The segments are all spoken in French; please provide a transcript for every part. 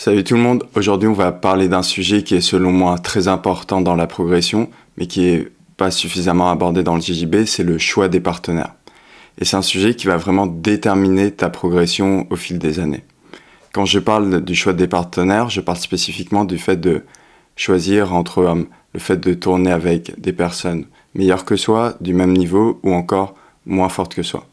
Salut tout le monde, aujourd'hui on va parler d'un sujet qui est selon moi très important dans la progression, mais qui est pas suffisamment abordé dans le JJB, c'est le choix des partenaires. Et c'est un sujet qui va vraiment déterminer ta progression au fil des années. Quand je parle du choix des partenaires, je parle spécifiquement du fait de choisir entre le fait de tourner avec des personnes meilleures que soi, du même niveau ou encore moins fortes que soi.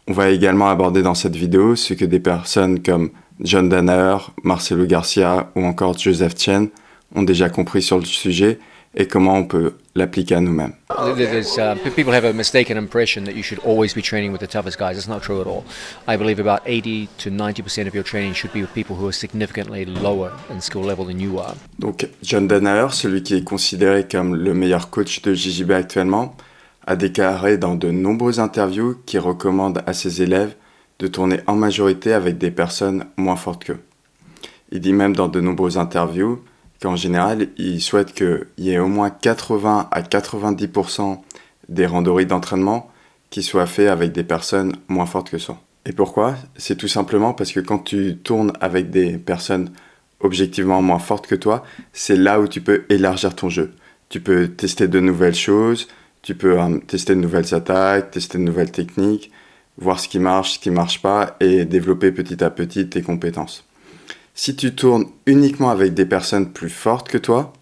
On va également aborder dans cette vidéo ce que des personnes comme John Danaher, Marcelo Garcia ou encore Joseph Chen ont déjà compris sur le sujet et comment on peut l'appliquer à nous-mêmes. People have a mistaken impression that you should always be training with the toughest guys. That's not true at all. I believe about 80 to 90% of your training should be with people who are significantly lower in skill level than you are. Donc John Danaher, celui qui est considéré comme le meilleur coach de JJB actuellement, a déclaré dans de nombreuses interviews qu'il recommande à ses élèves de tourner en majorité avec des personnes moins fortes qu'eux. Il dit même dans de nombreuses interviews qu'en général, il souhaite qu'il y ait au moins 80 à 90% des randonnées d'entraînement qui soient faits avec des personnes moins fortes que soi. Et pourquoi ? C'est tout simplement parce que quand tu tournes avec des personnes objectivement moins fortes que toi, c'est là où tu peux élargir ton jeu. Tu peux tester de nouvelles choses, tu peux tester de nouvelles attaques, tester de nouvelles techniques, voir ce qui marche pas et développer petit à petit tes compétences. Si tu tournes uniquement avec des personnes plus fortes que toi,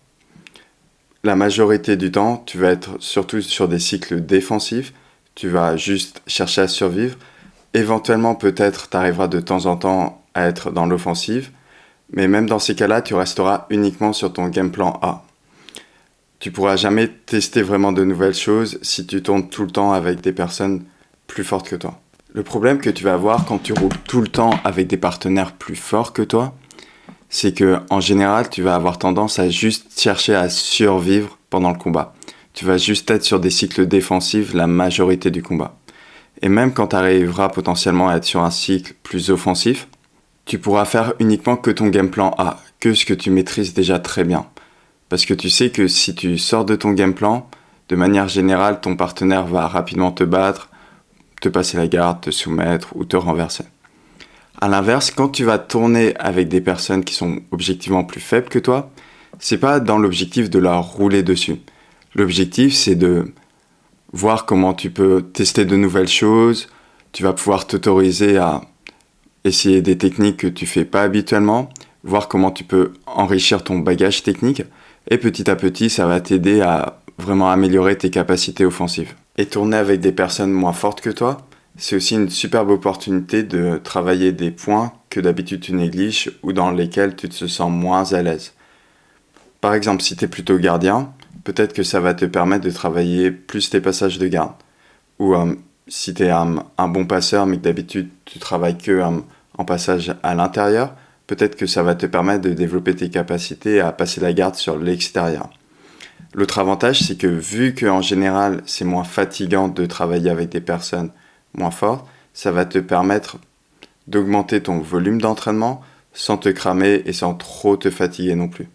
la majorité du temps, tu vas être surtout sur des cycles défensifs, tu vas juste chercher à survivre. Éventuellement, peut-être, tu arriveras de temps en temps à être dans l'offensive, mais même dans ces cas-là, tu resteras uniquement sur ton game plan A. Tu pourras jamais tester vraiment de nouvelles choses si tu tournes tout le temps avec des personnes plus fortes que toi. Le problème que tu vas avoir quand tu roules tout le temps avec des partenaires plus forts que toi, c'est que en général, tu vas avoir tendance à juste chercher à survivre pendant le combat. Tu vas juste être sur des cycles défensifs la majorité du combat. Et même quand tu arriveras potentiellement à être sur un cycle plus offensif, tu pourras faire uniquement que ton game plan A, que ce que tu maîtrises déjà très bien. Parce que tu sais que si tu sors de ton game plan, de manière générale, ton partenaire va rapidement te battre, te passer la garde, te soumettre ou te renverser. A l'inverse, quand tu vas tourner avec des personnes qui sont objectivement plus faibles que toi, c'est pas dans l'objectif de leur rouler dessus. L'objectif, c'est de voir comment tu peux tester de nouvelles choses, tu vas pouvoir t'autoriser à essayer des techniques que tu fais pas habituellement, voir comment tu peux enrichir ton bagage technique, et petit à petit, ça va t'aider à vraiment améliorer tes capacités offensives. Et tourner avec des personnes moins fortes que toi, c'est aussi une superbe opportunité de travailler des points que d'habitude tu négliges ou dans lesquels tu te sens moins à l'aise. Par exemple, si tu es plutôt gardien, peut-être que ça va te permettre de travailler plus tes passages de garde. Ou si tu es un bon passeur mais que d'habitude tu travailles que en passage à l'intérieur, peut-être que ça va te permettre de développer tes capacités à passer la garde sur l'extérieur. L'autre avantage, c'est que vu qu'en général, c'est moins fatigant de travailler avec des personnes moins fortes, ça va te permettre d'augmenter ton volume d'entraînement sans te cramer et sans trop te fatiguer non plus.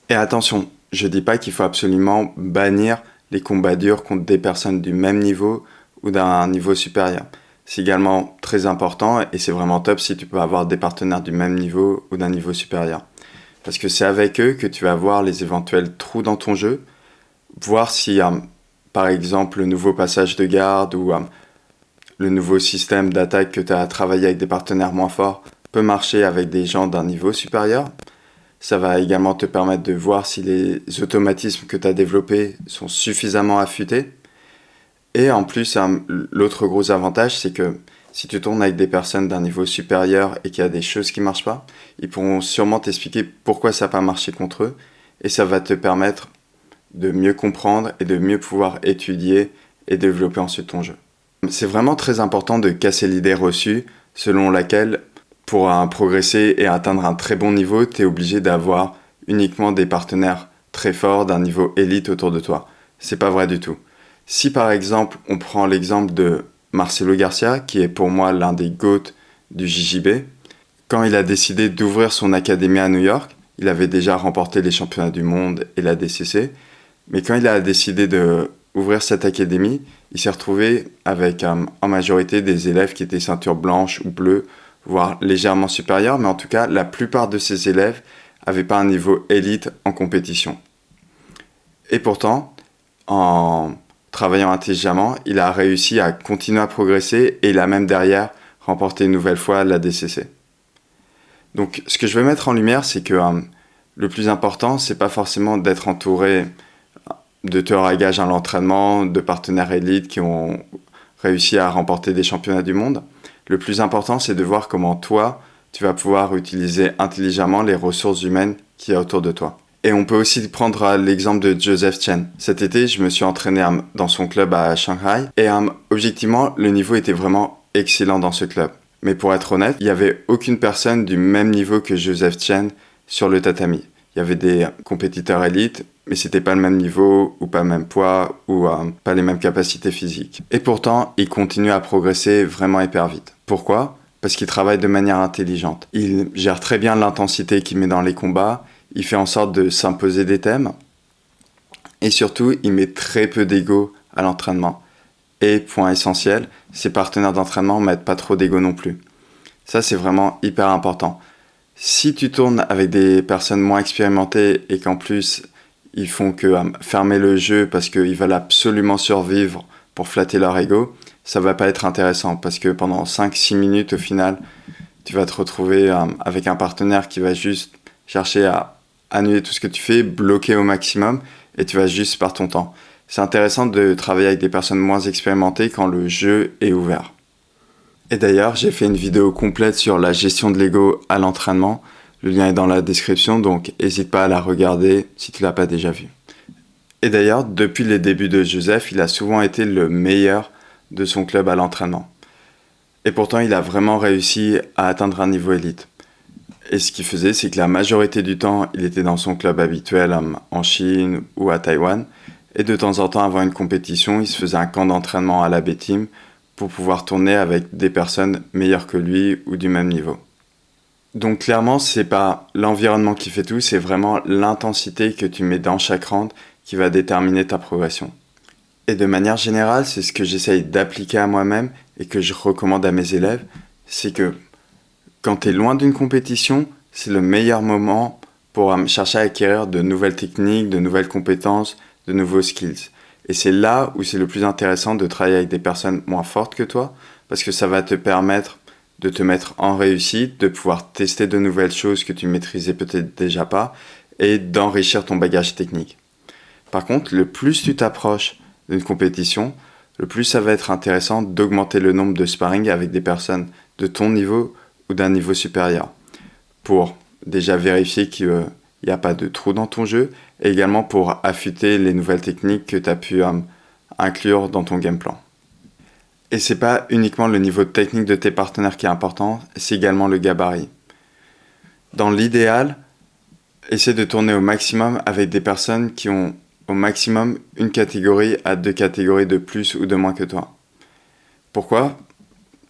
Et attention, je dis pas qu'il faut absolument bannir les combats durs contre des personnes du même niveau ou d'un niveau supérieur. C'est également très important et c'est vraiment top si tu peux avoir des partenaires du même niveau ou d'un niveau supérieur. Parce que c'est avec eux que tu vas voir les éventuels trous dans ton jeu, voir si, par exemple, le nouveau passage de garde ou le nouveau système d'attaque que tu as travaillé avec des partenaires moins forts peut marcher avec des gens d'un niveau supérieur. Ça va également te permettre de voir si les automatismes que tu as développés sont suffisamment affûtés. Et en plus, l'autre gros avantage, c'est que si tu tournes avec des personnes d'un niveau supérieur et qu'il y a des choses qui ne marchent pas, ils pourront sûrement t'expliquer pourquoi ça n'a pas marché contre eux. Et ça va te permettre de mieux comprendre et de mieux pouvoir étudier et développer ensuite ton jeu. C'est vraiment très important de casser l'idée reçue selon laquelle pour progresser et atteindre un très bon niveau, tu es obligé d'avoir uniquement des partenaires très forts d'un niveau élite autour de toi. C'est pas vrai du tout. Si par exemple, on prend l'exemple de Marcelo Garcia, qui est pour moi l'un des GOAT du JJB, quand il a décidé d'ouvrir son académie à New York, il avait déjà remporté les championnats du monde et la DCC, mais quand il a décidé d'ouvrir cette académie, il s'est retrouvé avec en majorité des élèves qui étaient ceinture blanche ou bleue, voire légèrement supérieur, mais en tout cas, la plupart de ses élèves n'avaient pas un niveau élite en compétition. Et pourtant, en travaillant intelligemment, il a réussi à continuer à progresser et il a même derrière remporté une nouvelle fois la DCC. Donc, ce que je veux mettre en lumière, c'est que le plus important, c'est pas forcément d'être entouré de tueurs à gages à l'entraînement, de partenaires élites qui ont réussi à remporter des championnats du monde. Le plus important, c'est de voir comment toi, tu vas pouvoir utiliser intelligemment les ressources humaines qu'il y a autour de toi. Et on peut aussi prendre l'exemple de Joseph Chen. Cet été, je me suis entraîné dans son club à Shanghai et objectivement, le niveau était vraiment excellent dans ce club. Mais pour être honnête, il n'y avait aucune personne du même niveau que Joseph Chen sur le tatami. Il y avait des compétiteurs élites, mais c'était pas le même niveau, ou pas le même poids, ou pas les mêmes capacités physiques. Et pourtant, il continue à progresser vraiment hyper vite. Pourquoi ? Parce qu'il travaille de manière intelligente. Il gère très bien l'intensité qu'il met dans les combats, il fait en sorte de s'imposer des thèmes, et surtout, il met très peu d'ego à l'entraînement. Et point essentiel, ses partenaires d'entraînement ne mettent pas trop d'ego non plus. Ça, c'est vraiment hyper important. Si tu tournes avec des personnes moins expérimentées et qu'en plus, ils font que fermer le jeu parce qu'ils veulent absolument survivre pour flatter leur ego, ça va pas être intéressant parce que pendant 5-6 minutes, au final, tu vas te retrouver avec un partenaire qui va juste chercher à annuler tout ce que tu fais, bloquer au maximum et tu vas juste perdre ton temps. C'est intéressant de travailler avec des personnes moins expérimentées quand le jeu est ouvert. Et d'ailleurs, j'ai fait une vidéo complète sur la gestion de l'ego à l'entraînement. Le lien est dans la description, donc n'hésite pas à la regarder si tu ne l'as pas déjà vue. Et d'ailleurs, depuis les débuts de Joseph, il a souvent été le meilleur de son club à l'entraînement. Et pourtant, il a vraiment réussi à atteindre un niveau élite. Et ce qu'il faisait, c'est que la majorité du temps, il était dans son club habituel en Chine ou à Taïwan. Et de temps en temps, avant une compétition, il se faisait un camp d'entraînement à la B-Team pour pouvoir tourner avec des personnes meilleures que lui ou du même niveau. Donc clairement, c'est pas l'environnement qui fait tout, c'est vraiment l'intensité que tu mets dans chaque round qui va déterminer ta progression. Et de manière générale, c'est ce que j'essaye d'appliquer à moi-même et que je recommande à mes élèves, c'est que quand tu es loin d'une compétition, c'est le meilleur moment pour chercher à acquérir de nouvelles techniques, de nouvelles compétences, de nouveaux skills. Et c'est là où c'est le plus intéressant de travailler avec des personnes moins fortes que toi, parce que ça va te permettre de te mettre en réussite, de pouvoir tester de nouvelles choses que tu maîtrisais peut-être déjà pas, et d'enrichir ton bagage technique. Par contre, le plus tu t'approches d'une compétition, le plus ça va être intéressant d'augmenter le nombre de sparring avec des personnes de ton niveau ou d'un niveau supérieur, pour déjà vérifier qu'il n'y a pas de trou dans ton jeu, et également pour affûter les nouvelles techniques que tu as pu inclure dans ton game plan. Et c'est pas uniquement le niveau technique de tes partenaires qui est important, c'est également le gabarit. Dans l'idéal, essaie de tourner au maximum avec des personnes qui ont au maximum une catégorie à 2 catégories de plus ou de moins que toi. Pourquoi ?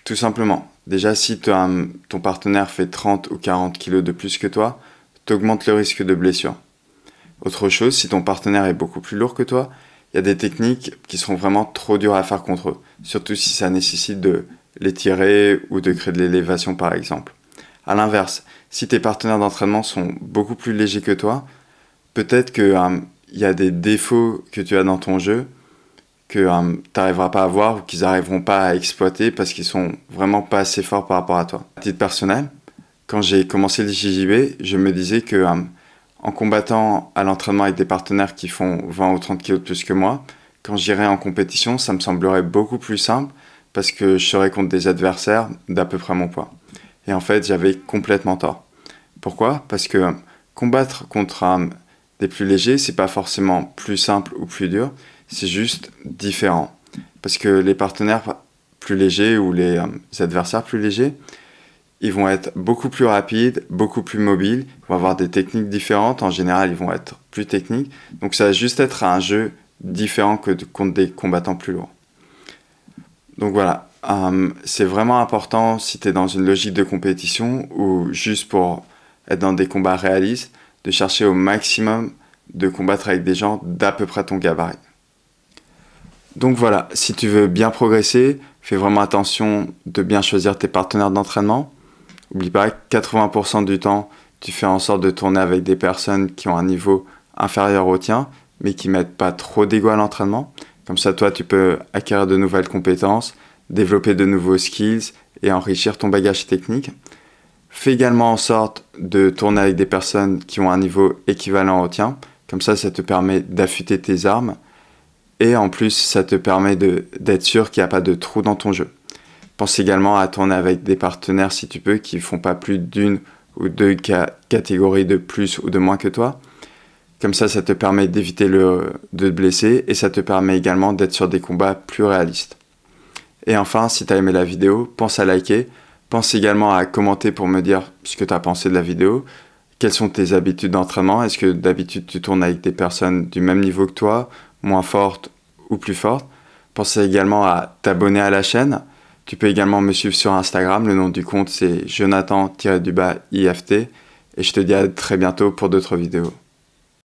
Tout simplement. Déjà, si ton partenaire fait 30 ou 40 kilos de plus que toi, t'augmentes le risque de blessure. Autre chose, si ton partenaire est beaucoup plus lourd que toi, il y a des techniques qui seront vraiment trop dures à faire contre eux, surtout si ça nécessite de les tirer ou de créer de l'élévation par exemple. A l'inverse, si tes partenaires d'entraînement sont beaucoup plus légers que toi, peut-être qu'il y a des défauts que tu as dans ton jeu que tu n'arriveras pas à voir ou qu'ils n'arriveront pas à exploiter parce qu'ils sont vraiment pas assez forts par rapport à toi. À titre personnel, quand j'ai commencé le JJB, je me disais que en combattant à l'entraînement avec des partenaires qui font 20 ou 30 kilos de plus que moi, quand j'irais en compétition, ça me semblerait beaucoup plus simple parce que je serais contre des adversaires d'à peu près mon poids. Et en fait, j'avais complètement tort. Pourquoi ? Parce que combattre contre des plus légers, c'est pas forcément plus simple ou plus dur, c'est juste différent. Parce que les partenaires plus légers ou les adversaires plus légers, ils vont être beaucoup plus rapides, beaucoup plus mobiles, ils vont avoir des techniques différentes, en général ils vont être plus techniques, donc ça va juste être un jeu différent que contre des combattants plus lourds. Donc voilà, c'est vraiment important si tu es dans une logique de compétition ou juste pour être dans des combats réalistes, de chercher au maximum de combattre avec des gens d'à peu près ton gabarit. Donc voilà, si tu veux bien progresser, fais vraiment attention de bien choisir tes partenaires d'entraînement. N'oublie pas, 80% du temps, tu fais en sorte de tourner avec des personnes qui ont un niveau inférieur au tien, mais qui mettent pas trop d'ego à l'entraînement. Comme ça, toi, tu peux acquérir de nouvelles compétences, développer de nouveaux skills et enrichir ton bagage technique. Fais également en sorte de tourner avec des personnes qui ont un niveau équivalent au tien. Comme ça te permet d'affûter tes armes. Et en plus, ça te permet d'être sûr qu'il n'y a pas de trou dans ton jeu. Pense également à tourner avec des partenaires, si tu peux, qui ne font pas plus d'une ou deux catégories de plus ou de moins que toi. Comme ça te permet d'éviter de te blesser et ça te permet également d'être sur des combats plus réalistes. Et enfin, si tu as aimé la vidéo, pense à liker. Pense également à commenter pour me dire ce que tu as pensé de la vidéo. Quelles sont tes habitudes d'entraînement? Est-ce que d'habitude tu tournes avec des personnes du même niveau que toi, moins fortes ou plus fortes? Pense également à t'abonner à la chaîne. Tu peux également me suivre sur Instagram. Le nom du compte c'est Jonathan-IFT. Et je te dis à très bientôt pour d'autres vidéos.